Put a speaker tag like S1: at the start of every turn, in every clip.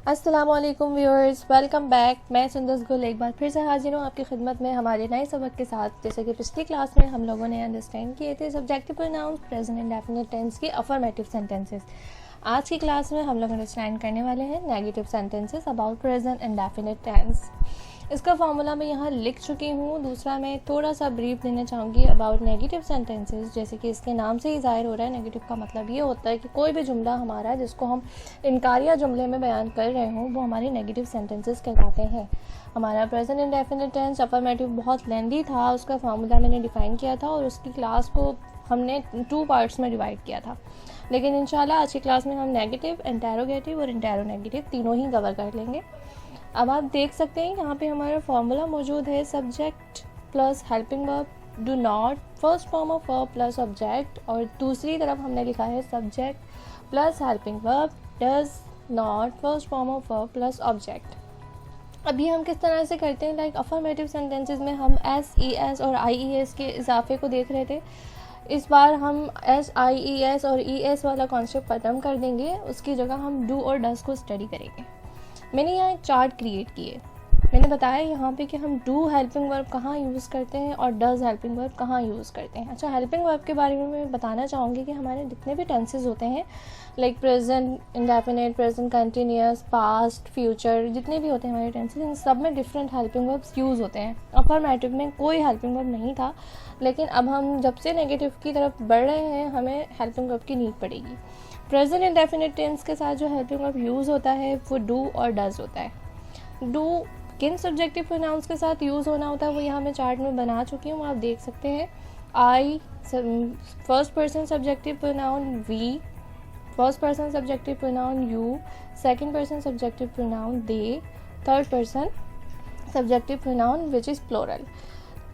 S1: अस्सलामुअलैकुम viewers, welcome back. मैं सुंदस गुल एक बार फिर से हाजिर हूँ आपकी खिदमत में हमारे नए सबक के साथ। जैसे कि पिछली क्लास में हम लोगों ने अंडरस्टैंड किए थे subjective pronouns, present indefinite tense की अफर्मेटिव सेंटेंसेस। आज की क्लास में हम लोग अंडरस्टैंड करने वाले हैं negative sentences about present indefinite tense. इसका फॉर्मूला मैं यहाँ लिख चुकी हूँ। दूसरा, मैं थोड़ा सा ब्रीफ देना चाहूँगी अबाउट नेगेटिव सेंटेंसेस। जैसे कि इसके नाम से ही ज़ाहिर हो रहा है, नेगेटिव का मतलब ये होता है कि कोई भी जुमला हमारा जिसको हम इनकारिया जुमले में बयान कर रहे हों वो हमारे नेगेटिव सेंटेंसेस कहलाते हैं। हमारा प्रेजेंट इंडेफिनिट टेंस अफर्मेटिव बहुत लेंदी था, उसका फार्मूला मैंने डिफ़ाइन किया था और उसकी क्लास को हमने 2 पार्ट्स में डिवाइड किया था। लेकिन इंशाल्लाह आज की क्लास में हम नेगेटिव, इंटेरोगेटिव और इंटेरोनेगेटिव तीनों ही कवर कर लेंगे। अब आप देख सकते हैं यहाँ पे हमारा फॉर्मूला मौजूद है, subject plus helping verb, do not first form of verb plus object, और दूसरी तरफ हमने लिखा है subject plus helping verb, does not first form of verb plus object. अभी हम किस तरह से करते हैं, लाइक अफर्मेटिव सेंटेंसेस में हम एस, ई एस और आई ई एस के इजाफे को देख रहे थे। इस बार हम एस, आई ई एस और ई एस वाला कॉन्सेप्ट ख़त्म कर देंगे, उसकी जगह हम डू और डज को स्टडी करेंगे। मैंने यहाँ एक चार्ट क्रिएट किए। मैंने बताया यहाँ पे कि हम डू हेल्पिंग वर्ब कहाँ यूज़ करते हैं और डज हेल्पिंग वर्ब कहाँ यूज़ करते हैं। अच्छा, हेल्पिंग वर्ब के बारे में मैं बताना चाहूँगी कि हमारे जितने भी टेंसेस होते हैं, like present indefinite, present continuous, past, future, जितने भी होते हैं हमारे टेंसेस, इन सब में डिफरेंट हेल्पिंग वर्ब्स यूज़ होते हैं। अफर्मेटिव में कोई हेल्पिंग वर्ब नहीं था, लेकिन अब हम जब से नेगेटिव की तरफ बढ़ रहे हैं हमें हेल्पिंग वर्ब की नीड पड़ेगी। प्रेजेंट इंडेफिनिट टेंस के साथ जो हेल्पिंग वर्ब यूज़ होता है वो डू और डज होता है। डू किन सब्जेक्टिव प्रोनाउंस के साथ यूज़ होना होता है वो यहाँ मैं चार्ट में बना चुकी हूँ, आप देख सकते हैं। I first person subjective pronoun, we first person subjective pronoun, you second person subjective pronoun, they third person subjective pronoun which is plural.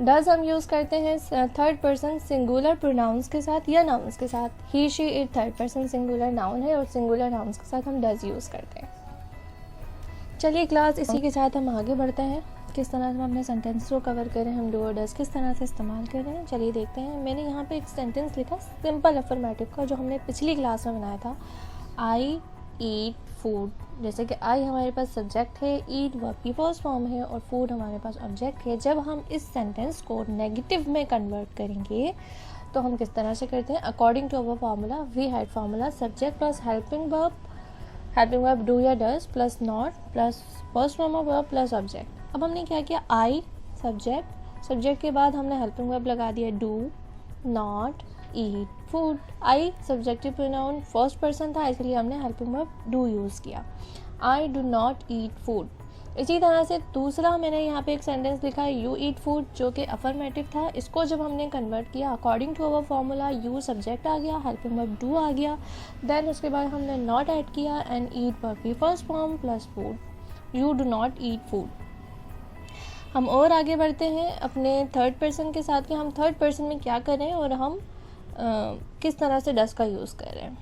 S1: Does हम यूज़ करते हैं थर्ड पर्सन सिंगुलर प्रोनाउंस के साथ या नाउन्स के साथ। He, she, it third person singular noun है और सिंगुलर नाउन्स के साथ हम डज यूज़ करते हैं। चलिए क्लास इसी के साथ हम आगे बढ़ते हैं, किस तरह से हम अपने सेंटेंस को कवर करें, हम डू और डज किस तरह से इस्तेमाल कर रहे हैं। चलिए देखते हैं। मैंने यहाँ पे एक सेंटेंस लिखा सिंपल अफर्मेटिव का, जो हमने पिछली क्लास में बनाया था। आई ईट फूड। जैसे कि आई हमारे पास सब्जेक्ट है, ईट वर्ब की फर्स्ट फॉर्म है और फूड हमारे पास ऑब्जेक्ट है। जब हम इस सेंटेंस को नेगेटिव में कन्वर्ट करेंगे तो हम किस तरह से करते हैं, according to our formula, we had formula subject plus helping verb do या does plus not plus first form of verb plus object. अब हमने क्या किया, आई सब्जेक्ट के बाद हमने हेल्पिंग वर्ब लगा दिया do not eat food. I subjective pronoun first person था, इसलिए हमने हेल्पिंग वर्ब डू यूज़ किया। I do not eat food. इसी तरह से दूसरा मैंने यहाँ पे एक सेंटेंस लिखा है, यू ईट फूड, जो कि अफर्मेटिव था। इसको जब हमने कन्वर्ट किया according to our formula, you subject आ गया, हेल्पिंग वर्ब डू आ गया, देन उसके बाद हमने नॉट ऐड किया एंड ईट वर्ब की first form plus food, you do not eat food. हम और आगे बढ़ते हैं अपने थर्ड पर्सन के साथ कि हम थर्ड पर्सन में क्या करें और हम किस तरह से डज का यूज़ कर रहे हैं।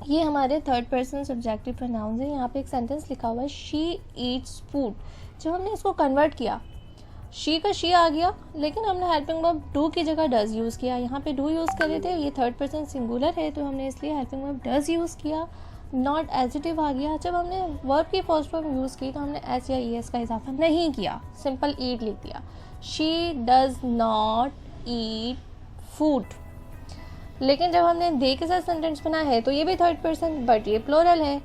S1: ये हमारे थर्ड पर्सन सब्जेक्टिव प्रोनाउंस है। यहाँ पे एक सेंटेंस लिखा हुआ है, शी ईट्स फूड। जब हमने इसको कन्वर्ट किया, शी का शी आ गया, लेकिन हमने हेल्पिंग वर्ब डू की जगह डज यूज़ किया। यहाँ पे डू यूज़ कर रहे थे, ये थर्ड पर्सन सिंगुलर है तो हमने इसलिए हेल्पिंग वर्ब डज यूज़ किया। नॉट एडजेक्टिव आ गया। जब हमने वर्ब की फर्स्ट फॉर्म यूज़ की तो हमने एस या ई एस का इजाफा नहीं किया, सिंपल ईट लिख दिया। She does not eat food. लेकिन जब हमने दे के साथ सेंटेंस बना है तो ये भी थर्ड पर्सन बट ये प्लोरल है,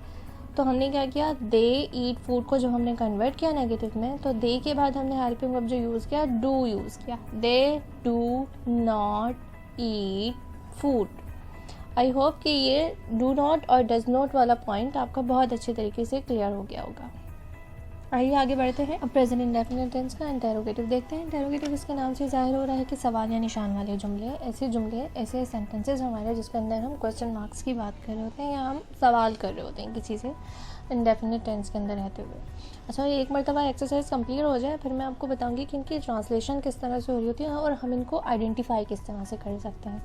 S1: तो हमने क्या किया, दे ईट फूड को जब हमने कन्वर्ट किया नेगेटिव में तो दे के बाद हमने हेल्पिंग वर्ब जो यूज़ किया डू यूज़ किया। They do not eat food. I hope कि ये डू नॉट और डज नॉट वाला पॉइंट आपका बहुत अच्छे तरीके से क्लियर हो गया होगा। आइए आगे बढ़ते हैं। अब प्रेजेंट इंडेफिनिट टेंस का इंटेरोगेटिव देखते हैं। इंटेरोगेटिव इसके नाम से ज़ाहिर हो रहा है कि सवाल या निशान वाले जुमले, ऐसे सेंटेंसेस हमारे जिसके अंदर हम क्वेश्चन मार्क्स की बात कर रहे होते हैं या हम सवाल कर रहे होते हैं किसी से इंडेफिनिट टेंस के अंदर रहते हुए। अच्छा, ये एक मरतबा एक्सरसाइज कंप्लीट हो जाए फिर मैं आपको बताऊंगी कि इनकी ट्रांसलेशन किस तरह से हो रही होती है और हम इनको आइडेंटिफाई किस तरह से कर सकते हैं।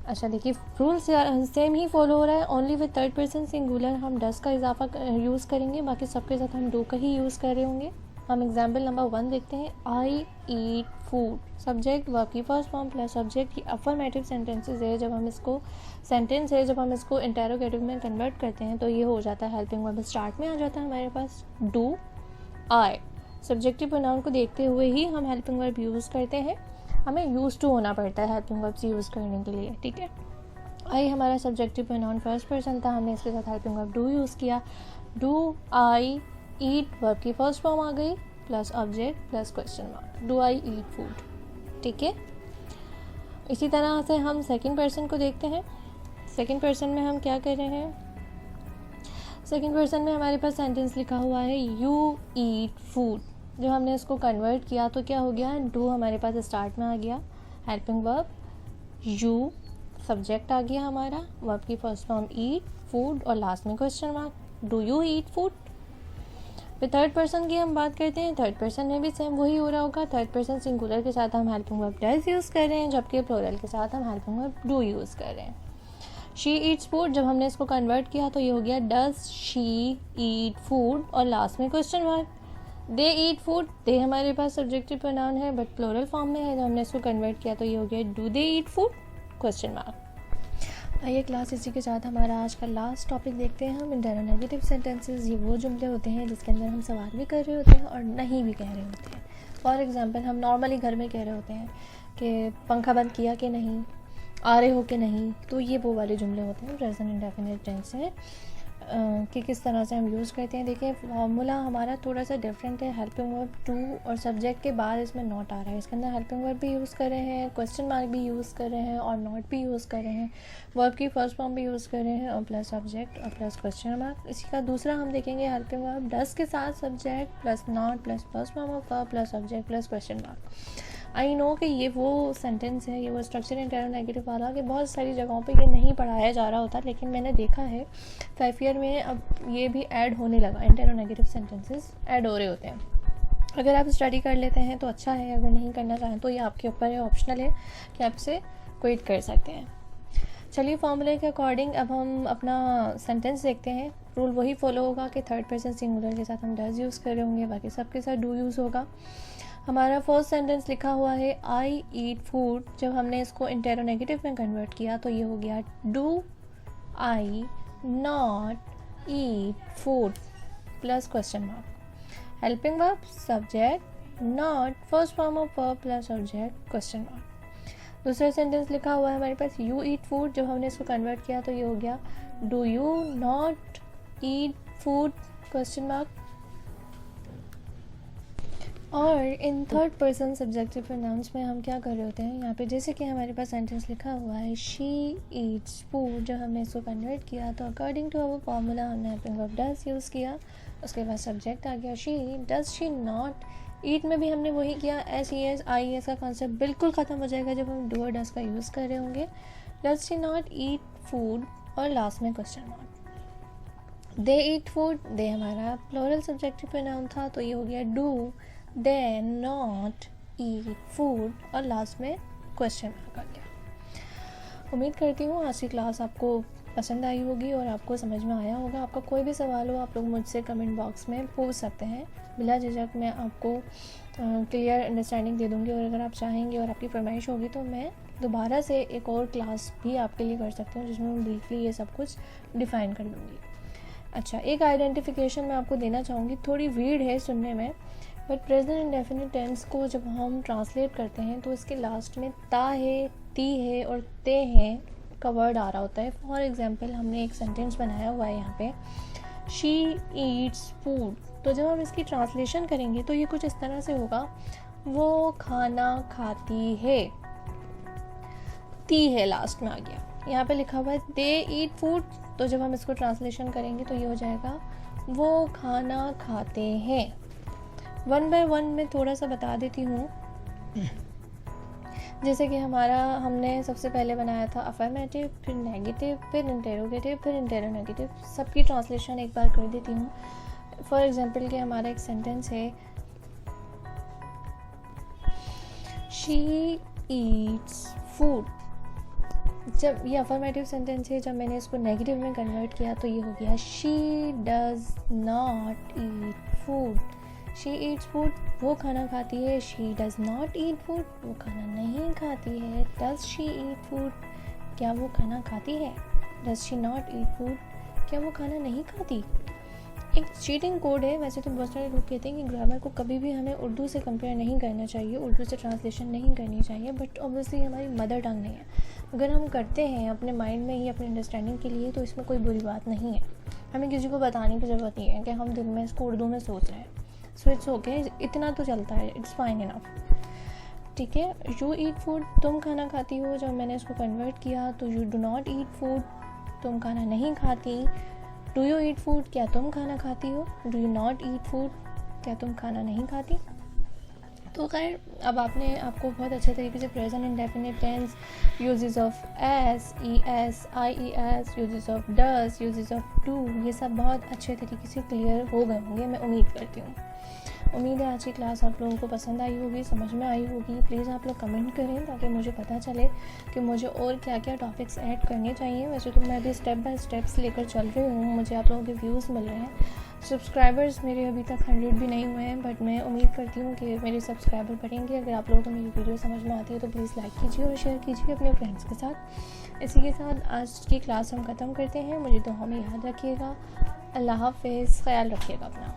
S1: अच्छा देखिए, रूल सेम ही फॉलो हो रहा है, only with third person singular हम डज का इजाफा यूज़ करेंगे, बाकी सबके साथ हम डू का ही यूज़ कर रहे होंगे। हम एग्जाम्पल नंबर 1 देखते हैं। आई ईट फूड, सब्जेक्ट वर्ब की फर्स्ट फॉर्म प्लस सब्जेक्ट की अफर्मेटिव सेंटेंसेस है। जब हम इसको सेंटेंस है, जब हम इसको इंटेरोगेटिव में कन्वर्ट करते हैं तो ये हो जाता है हेल्पिंग वर्ब स्टार्ट में आ जाता है हमारे पास डू आई। सब्जेक्टिव प्रोनाउन को देखते हुए ही हम हेल्पिंग वर्ब यूज़ करते हैं, हमें यूज टू होना पड़ता है हेल्पिंग वर्ब्स यूज़ करने के लिए, ठीक है। आई हमारा सब्जेक्टिव प्रोनाउन फर्स्ट पर्सन था, हमने इसके साथ हेल्पिंग वर्ब डू यूज़ किया। डू आई ईट वर्ब की फर्स्ट फॉर्म आ गई plus object plus question mark, do I eat food, ठीक है। इसी तरह से हम सेकंड पर्सन को देखते हैं। सेकंड पर्सन में हम क्या कर रहे हैं, सेकंड पर्सन में हमारे पास सेंटेंस लिखा हुआ है यू ईट फूड। जब हमने इसको कन्वर्ट किया तो क्या हो गया, डू हमारे पास स्टार्ट में आ गया, हेल्पिंग वर्ब यू, सब्जेक्ट आ गया हमारा, वर्ब की फर्स्ट फॉर्म ईट, फूड और लास्ट में question mark, do you eat food. फिर थर्ड पर्सन की हम बात करते हैं। थर्ड पर्सन में भी सेम वही हो रहा होगा। थर्ड पर्सन सिंगुलर के साथ हम हेल्पिंग वर्ब डज यूज़ कर रहे हैं, जबकि प्लूरल के साथ हम हेल्पिंग वर्ब डू यूज़ कर रहे हैं। शी ईट्स फूड, जब हमने इसको कन्वर्ट किया तो ये हो गया डज शी ईट फूड और लास्ट में क्वेश्चन मार्क। दे ईट फूड, दे हमारे पास सब्जेक्टिव प्रोनाउन है बट प्लूरल फॉर्म में है, जब हमने इसको कन्वर्ट किया तो ये हो गया do they eat food question mark. आइए क्लास, इसी के साथ हमारा आज का लास्ट टॉपिक देखते हैं हम, इंटेरोगेटिव सेंटेंसेस। ये वो जुमले होते हैं जिसके अंदर हम सवाल भी कर रहे होते हैं और नहीं भी कह रहे होते हैं। फॉर एग्जांपल हम नॉर्मली घर में कह रहे होते हैं कि पंखा बंद किया कि नहीं, आ रहे हो कि नहीं, तो ये वो वाले जुमले होते हैं प्रेजेंट इंडेफिनिट टेंस हैं कि किस तरह से हम यूज़ करते हैं। देखिए फॉर्मूला हमारा थोड़ा सा डिफरेंट है, हेल्पिंग वर्ब टू और सब्जेक्ट के बाद इसमें नॉट आ रहा है। इसके अंदर हेल्पिंग वर्ब भी यूज़ कर रहे हैं, क्वेश्चन मार्क भी यूज़ कर रहे हैं और नॉट भी यूज़ कर रहे हैं, वर्ब की फर्स्ट फॉर्म भी यूज़ कर रहे हैं और प्लस सब्जेक्ट और प्लस क्वेश्चन मार्क। इसी का दूसरा हम देखेंगे हेल्पिंग वर्ब डज के साथ subject plus not plus first form of verb plus subject plus question mark. I know कि ये वो सेंटेंस है, ये वो स्ट्रक्चर इंटेरोगेटिव वाला कि बहुत सारी जगहों पे ये नहीं पढ़ाया जा रहा होता, लेकिन मैंने देखा है 5th ईयर में अब ये भी ऐड होने लगा, इंटेरोगेटिव सेंटेंसेस ऐड हो रहे होते हैं। अगर आप स्टडी कर लेते हैं तो अच्छा है, अगर नहीं करना चाहें तो ये आपके ऊपर है, ऑप्शनल है कि आप इसे क्विट कर सकते हैं। चलिए फॉर्मूले के अकॉर्डिंग अब हम अपना सेंटेंस देखते हैं। रूल वही फॉलो होगा कि थर्ड पर्सन सिंगुलर के साथ हम डज यूज़ कर रहे होंगे, बाकी सबके साथ डू यूज़ होगा। हमारा फर्स्ट सेंटेंस लिखा हुआ है आई ईट फूड, जब हमने इसको इंटेरोगेटिव में कन्वर्ट किया तो ये हो गया do I not eat food plus question mark. Helping verb subject not first form of verb plus subject question mark. दूसरा सेंटेंस लिखा हुआ है हमारे पास यू ईट फूड, जब हमने इसको कन्वर्ट किया तो ये हो गया do you not eat food question mark. और इन थर्ड पर्सन सब्जेक्टिव प्रोनाउंस में हम क्या कर रहे होते हैं, यहाँ पे जैसे कि हमारे पास सेंटेंस लिखा हुआ है शी ईट्स फूड, जब हमने इसको कन्वर्ट किया तो अकॉर्डिंग टू अवर फॉर्मूला हमने हेल्पिंग वर्ब डज यूज़ किया, उसके बाद सब्जेक्ट आ गया she. Does she not eat में भी हमने वही किया, S E S I S का कॉन्सेप्ट बिल्कुल ख़त्म हो जाएगा जब हम डू और डज का यूज़ कर रहे होंगे। Does she not eat food और लास्ट में क्वेश्चन मार्क। दे ईट फूड, दे हमारा प्लूरल सब्जेक्टिव प्रोनाउन था तो ये हो गया do they not eat food और लास्ट में क्वेश्चन मार्क आ गया। उम्मीद करती हूँ आज की क्लास आपको पसंद आई होगी और आपको समझ में आया होगा। आपका कोई भी सवाल हो आप लोग मुझसे कमेंट बॉक्स में पूछ सकते हैं, बिला झिझक मैं आपको क्लियर अंडरस्टैंडिंग दे दूँगी। और अगर आप चाहेंगे और आपकी फरमाइश होगी तो मैं दोबारा से एक और क्लास भी आपके लिए कर सकती हूँ जिसमें मैं ब्रीफली ये सब कुछ डिफ़ाइन कर दूँगी। अच्छा, एक आइडेंटिफिकेशन मैं आपको देना चाहूँगी, थोड़ी वीड है सुनने में, बट प्रेजेंट इंडेफिनिट टेंस को जब हम ट्रांसलेट करते हैं तो इसके लास्ट में ता है, ती है और ते हैं का वर्ड आ रहा होता है। फॉर एग्जांपल हमने एक सेंटेंस बनाया हुआ है यहाँ पे शी ईट्स फूड, तो जब हम इसकी ट्रांसलेशन करेंगे तो ये कुछ इस तरह से होगा, वो खाना खाती है, ती है लास्ट में आ गया। यहाँ पे लिखा हुआ है दे ईट फूड, तो जब हम इसको ट्रांसलेशन करेंगे तो ये हो जाएगा वो खाना खाते हैं। 1 by 1 में थोड़ा सा बता देती हूँ। जैसे कि हमने सबसे पहले बनाया था अफर्मेटिव, फिर नेगेटिव, फिर इंटेरोगेटिव, फिर इंटेरोनेगेटिव। सबकी ट्रांसलेशन एक बार कर देती हूँ। फॉर एग्जांपल कि हमारा एक सेंटेंस है शी ईट्स फूड, जब ये अफर्मेटिव सेंटेंस है, जब मैंने इसको नेगेटिव में कन्वर्ट किया तो ये हो गया she does not eat food, she Yeats food, वो खाना खाती है। She does not eat food, वो खाना नहीं खाती है। डज़ शी ईट फूड, क्या वो खाना खाती है। Does she not eat food, क्या वो खाना नहीं खाती। एक चीटिंग कोड है। वैसे तो बहुत सारे लोग कहते हैं कि ग्रामर को कभी भी हमें उर्दू से कंपेयर नहीं करना चाहिए, उर्दू से ट्रांसलेशन नहीं करनी चाहिए, बट ऑब्वियसली हमारी मदर टंग नहीं है। अगर हम करते हैं अपने माइंड में ही अपने अंडरस्टैंडिंग के लिए तो इसमें कोई बुरी बात नहीं है। हमें किसी को बताने की ज़रूरत नहीं है कि हम दिल में इसको उर्दू में सोच रहे हैं। सो इट्स ओके, इतना तो चलता है, इट्स फाइन इनफ। ठीक है। यू ईट फूड, तुम खाना खाती हो। जब मैंने इसको कन्वर्ट किया तो you do not eat food, तुम खाना नहीं खाती। डू यू ईट फूड, क्या तुम खाना खाती हो। Do you not eat food, क्या तुम खाना नहीं खाती। तो खैर अब आपको बहुत अच्छे तरीके से present indefinite tense, uses of S, E S, I E S, uses of does, uses of do, ये सब बहुत अच्छे तरीके से क्लियर हो गए होंगे, मैं उम्मीद करती हूँ। उम्मीद है आज की क्लास आप लोगों को पसंद आई होगी, समझ में आई होगी। प्लीज़ आप लोग कमेंट करें ताकि मुझे पता चले कि मुझे और क्या क्या टॉपिक्स ऐड करने चाहिए। वैसे तो मैं भी स्टेप बाय स्टेप्स लेकर चल रही हूँ, मुझे आप लोगों के व्यूज़ मिल रहे हैं। सब्सक्राइबर्स मेरे अभी तक 100 भी नहीं हुए हैं, बट मैं उम्मीद करती हूँ कि मेरे सब्सक्राइबर बढ़ेंगे। अगर आप लोगों को मेरी वीडियो समझ में आती है तो प्लीज़ लाइक कीजिए और शेयर कीजिए अपने फ्रेंड्स के साथ। इसी के साथ आज की क्लास हम ख़त्म करते हैं। मुझे दुआ में याद रखिएगा। अल्लाह हाफ़िज़, ख्याल रखिएगा अपना।